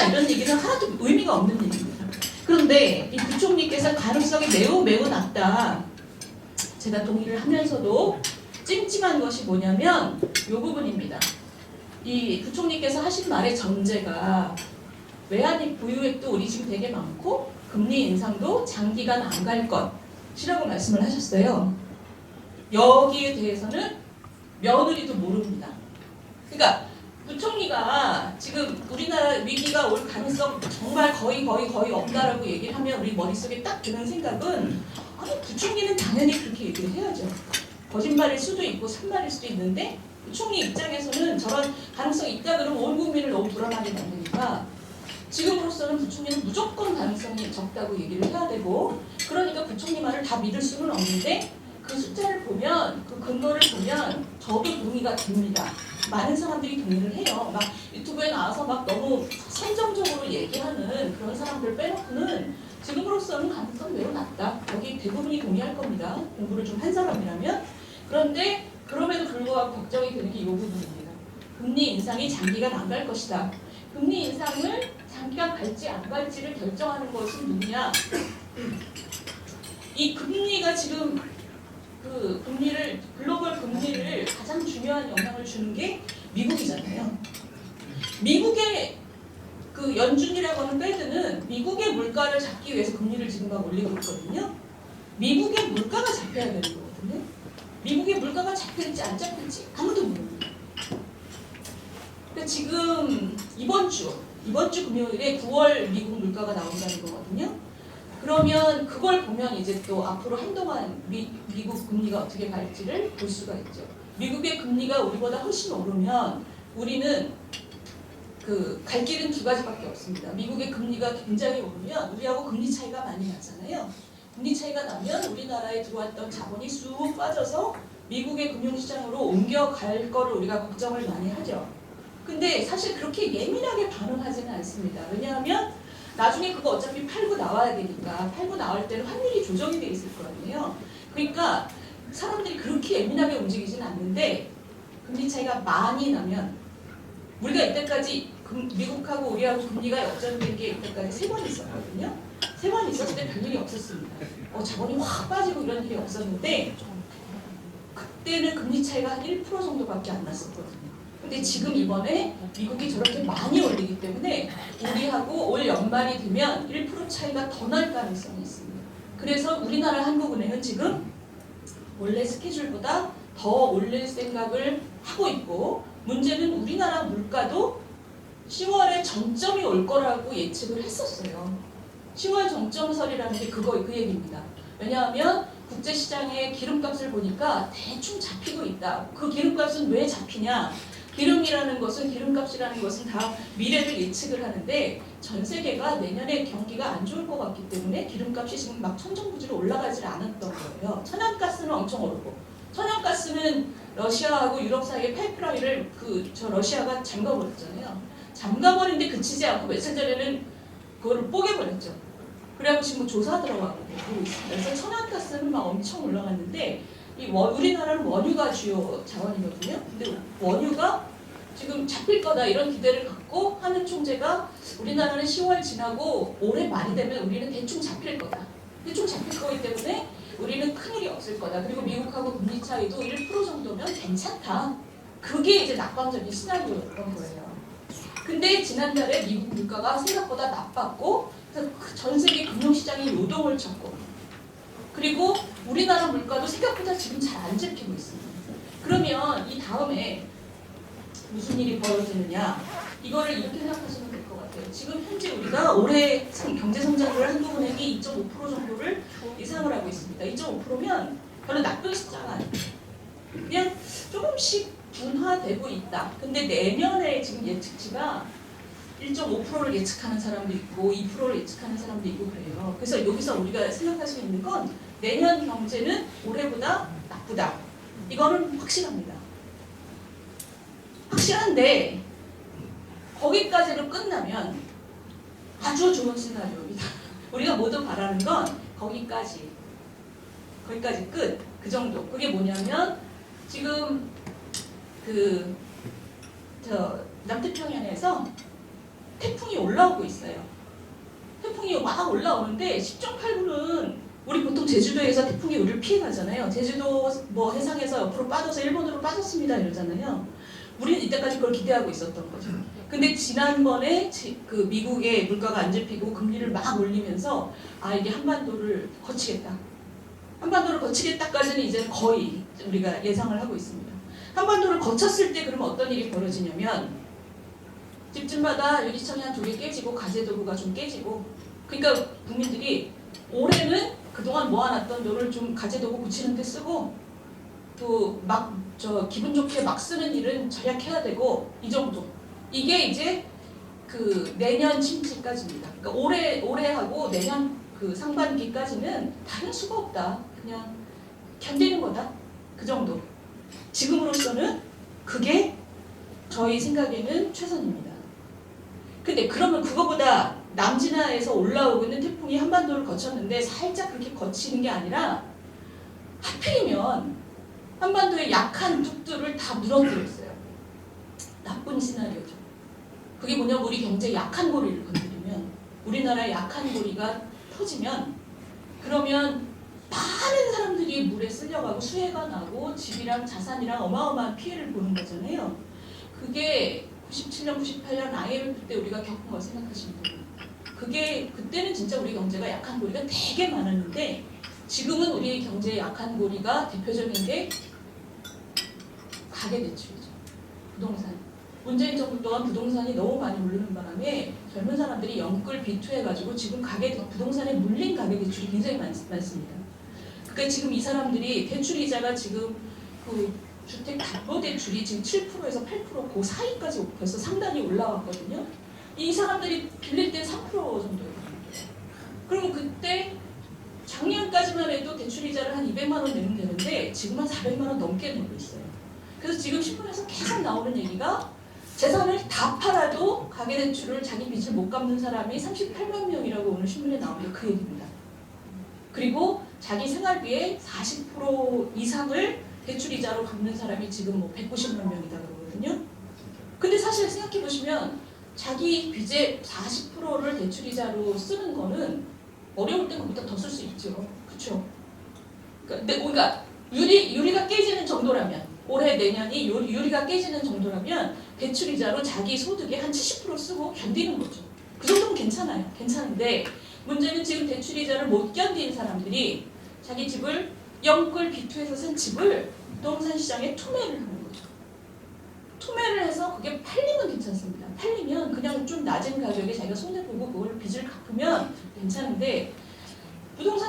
없다 이런 얘기는 하나도 의미가 없는 얘기입니다. 그런데 이 부총리께서 가능성이 매우 낮다. 제가 동의를 하면서도 찜찜한 것이 뭐냐면 이 부분입니다. 이 부총리께서 하신 말의 전제가 외환 보유액도 우리 지금 되게 많고 금리 인상도 장기간 안 갈 것이라고 말씀을 하셨어요. 여기에 대해서는 며느리도 모릅니다. 그러니까 부총리가 지금 우리나라 위기가 올 가능성 정말 거의 없다라고 얘기를 하면 우리 머릿속에 딱 드는 생각은 아니 부총리는 당연히 그렇게 얘기를 해야죠. 거짓말일 수도 있고 산말일 수도 있는데 부총리 입장에서는 저런 가능성이 있다 그러면 온 국민을 너무 불안하게 만드니까 지금으로서는 부총리는 무조건 가능성이 적다고 얘기를 해야 되고 그러니까 부총리 말을 다 믿을 수는 없는데 그 숫자를 보면 그 근거를 보면 저도 동의가 됩니다. 많은 사람들이 동의를 해요. 막 유튜브에 나와서 막 너무 선정적으로 얘기하는 그런 사람들 빼놓고는 지금으로서는 가능성이 매우 낮다. 여기 대부분이 동의할 겁니다. 공부를 좀 한 사람이라면. 그런데 그럼에도 불구하고 걱정이 되는 게 이 부분입니다. 금리 인상이 장기간 안 갈 것이다. 금리 인상을 장기간 갈지 안 갈지를 결정하는 것은 누구냐? 이 금리가 지금 그 금리를 글로벌 금리를 가장 중요한 영향을 주는 게 미국이잖아요. 미국의 그 연준이라고 하는 패드는 미국의 물가를 잡기 위해서 금리를 지금 막 올리고 있거든요. 미국의 물가가 잡혀야 되는 거거든요. 미국의 물가가 잡힐지 안 잡힐지 아무도 모릅니다. 그러니까 지금 이번 주 금요일에 9월 미국 물가가 나온다는 거거든요. 그러면 그걸 보면 이제 또 앞으로 한동안 미국 금리가 어떻게 갈지를 볼 수가 있죠. 미국의 금리가 우리보다 훨씬 오르면 우리는 그 갈 길은 두 가지밖에 없습니다. 미국의 금리가 굉장히 오르면 우리하고 금리 차이가 많이 나잖아요. 금리 차이가 나면 우리나라에 들어왔던 자본이 쑥 빠져서 미국의 금융시장으로 옮겨갈 거를 우리가 걱정을 많이 하죠. 근데 사실 그렇게 예민하게 반응하지는 않습니다. 왜냐하면 나중에 그거 어차피 팔고 나와야 되니까 팔고 나올 때는 환율이 조정이 돼 있을 거 아니에요. 그러니까 사람들이 그렇게 예민하게 움직이지는 않는데 금리 차이가 많이 나면 우리가 이때까지 미국하고 우리하고 금리가 역전된 게 이때까지 3번 있었거든요. 3번 있었을 때 별일이 없었습니다. 자본이 확 빠지고 이런 일이 없었는데 그때는 금리 차이가 한 1% 정도밖에 안 났었거든요. 근데 지금 이번에 미국이 저렇게 많이 올리기 때문에 우리하고 올 연말이 되면 1% 차이가 더 날 가능성이 있습니다. 그래서 우리나라 한국은행은 지금 원래 스케줄보다 더 올릴 생각을 하고 있고 문제는 우리나라 물가도 10월에 정점이 올 거라고 예측을 했었어요. 10월 정점설이라는 게 그 얘기입니다. 왜냐하면 국제시장의 기름값을 보니까 대충 잡히고 있다. 그 기름값은 왜 잡히냐? 기름값이라는 것은 다 미래를 예측을 하는데 전 세계가 내년에 경기가 안 좋을 것 같기 때문에 기름값이 지금 막 천정부지로 올라가질 않았던 거예요. 천연가스는 엄청 오르고 천연가스는 러시아하고 유럽 사이의 파이프라인을 러시아가 잠가버렸잖아요. 잠가버린데 그치지 않고 며칠 전에는 그거를 뽀개버렸죠. 그래갖고 지금 조사 들어가고 있습니다. 그래서 천연가스는 막 엄청 올라갔는데 우리나라는 원유가 주요 자원이거든요. 근데 원유가 지금 잡힐 거다 이런 기대를 갖고 하는 총재가 우리나라는 10월 지나고 올해 말이 되면 우리는 대충 잡힐 거다. 대충 잡힐 거기 때문에 우리는 큰일이 없을 거다. 그리고 미국하고 금리 차이도 1% 정도면 괜찮다. 그게 이제 낙관적인 시나리오였던 거예요. 근데 지난달에 미국 물가가 생각보다 나빴고 그래서 전 세계 금융시장이 요동을 쳤고 그리고 우리나라 물가도 생각보다 지금 잘 안 잡히고 있습니다. 그러면 이 다음에 무슨 일이 벌어지느냐 이거를 이렇게 생각하시면 될 것 같아요. 지금 현재 우리가 올해 경제성장률 한국은행이 2.5% 정도를 예상을 하고 있습니다. 2.5%면 별로 나쁜 숫자가 아니에요. 그냥 조금씩 둔화되고 있다. 근데 내년에 지금 예측치가 1.5%를 예측하는 사람도 있고 2%를 예측하는 사람도 있고 그래요. 그래서 여기서 우리가 생각할 수 있는 건 내년 경제는 올해보다 나쁘다. 이거는 확실합니다. 확실한데 거기까지로 끝나면 아주 좋은 시나리오입니다. 우리가 모두 바라는 건 거기까지 끝. 그 정도. 그게 뭐냐면 지금 남태평양에서 태풍이 올라오고 있어요. 태풍이 막 올라오는데 10종 8구는 우리 보통 제주도에서 태풍이 우리를 피해가잖아요. 제주도 뭐 해상에서 옆으로 빠져서 일본으로 빠졌습니다 이러잖아요. 우리는 이때까지 그걸 기대하고 있었던 거죠. 근데 지난번에 그 미국의 물가가 안 잡히고 금리를 막 올리면서 아 이게 한반도를 거치겠다. 한반도를 거치겠다까지는 이제 거의 우리가 예상을 하고 있습니다. 한반도를 거쳤을 때 그러면 어떤 일이 벌어지냐면 집집마다 유리창이 한 2개 깨지고 가재도구가 좀 깨지고 그러니까 국민들이 올해는 그동안 모아놨던 돈을 좀 가재도구 고치는 데 쓰고 또 막 기분 좋게 막 쓰는 일은 절약해야 되고 이 정도. 이게 이제 그 내년 침체까지입니다. 그러니까 올해하고 내년 그 상반기까지는 다른 수가 없다. 그냥 견디는 거다. 그 정도. 지금으로서는 그게 저희 생각에는 최선입니다. 근데 그러면 그거보다 남진하에서 올라오고 있는 태풍이 한반도를 거쳤는데 살짝 그렇게 거치는 게 아니라 하필이면 한반도의 약한 뚝들을 다 무너뜨렸어요. 나쁜 시나리오죠. 그게 뭐냐면 우리 경제의 약한 고리를 건드리면 우리나라의 약한 고리가 터지면 그러면 많은 사람들이 물에 쓸려가고 수해가 나고 집이랑 자산이랑 어마어마한 피해를 보는 거잖아요. 그게 97년, 98년 IMF 때 우리가 겪은 걸 생각하시면 돼요. 그게 그때는 진짜 우리 경제가 약한 고리가 되게 많았는데 지금은 우리 경제의 약한 고리가 대표적인 게 가계대출이죠. 부동산. 문재인 정부 동안 부동산이 너무 많이 오르는 바람에 젊은 사람들이 영끌 비투해가지고 지금 부동산에 물린 가계대출이 굉장히 많습니다. 그러니까 지금 이 사람들이 대출이자가 지금 그 주택 담보대출이 지금 7%에서 8% 그 사이까지 벌써 상당히 올라왔거든요. 이 사람들이 빌릴 때 3% 정도였거든요. 그러면 그때 작년까지만 해도 대출이자를 한 200만 원 내면 되는데 지금 한 400만 원 넘게 내고 있어요. 그래서 지금 신문에서 계속 나오는 얘기가 재산을 다 팔아도 가계대출을 자기 빚을 못 갚는 사람이 38만 명이라고 오늘 신문에 나오는 그 얘기입니다. 그리고 자기 생활비의 40% 이상을 대출이자로 갚는 사람이 지금 뭐 190만 명이다 그러거든요. 근데 사실 생각해보시면 자기 빚의 40%를 대출이자로 쓰는 거는 어려울 때 그보다 더 쓸 수 있죠. 그렇죠? 그러니까 유리가 깨지는 정도라면 올해 내년이 유리가 깨지는 정도라면 대출이자로 자기 소득의 한 70% 쓰고 견디는 거죠. 그 정도면 괜찮아요. 괜찮은데 문제는 지금 대출이자를 못 견디는 사람들이 자기 집을 영끌 비투해서 산 집을 부동산 시장에 투매를 하는 거죠. 투매를 해서 그게 팔리면 괜찮습니다. 팔리면 그냥 좀 낮은 가격에 자기가 손해보고 그걸 빚을 갚으면 괜찮은데 부동산